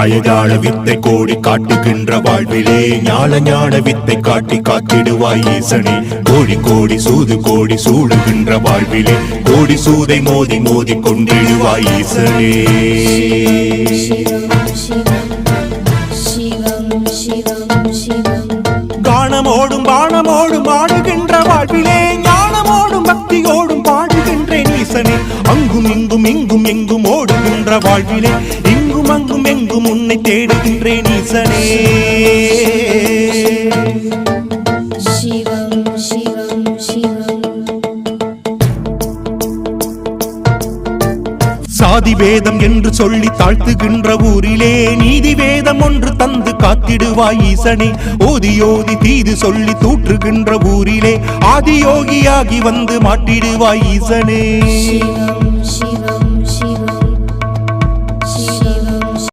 மாயஜால வித்தை கோடி காட்டுகின்ற வாழ்விலே ஞான ஞான வித்தை காட்டி காத்திடுவாய் ஈசனே. கோடி கோடி சூது கோடி சூழுகின்ற வாழ்விலே கோடி சூதை மோதி மோதி கொண்டிடுவாய் ஈசனே. காணமோடும் பாணமோடும் ஆடுகின்ற வாழ்விலே ஞானமோடும் பக்தியோடும் பாடுகின்றேன் ஈசனே. அங்கும் இங்கும் இங்கும் எங்கும் ஓடுகின்ற வாழ்விலே இங்கும் அங்கும் எங்கும் உன்னை தேடுகின்றேன் ஈசனே. சிவம் சிவம் சிவம். சாதி வேதம் என்று சொல்லி தாழ்த்துகின்ற ஊரிலே நீதி வேதம் ஒன்று தந்து காத்திடுவாய் ஈசனே. ஓதி ஓதி தீது சொல்லி தூற்றுகின்ற ஊரிலே ஆதியோகியாகி வந்து மாட்டிடுவாய் ஈசனே.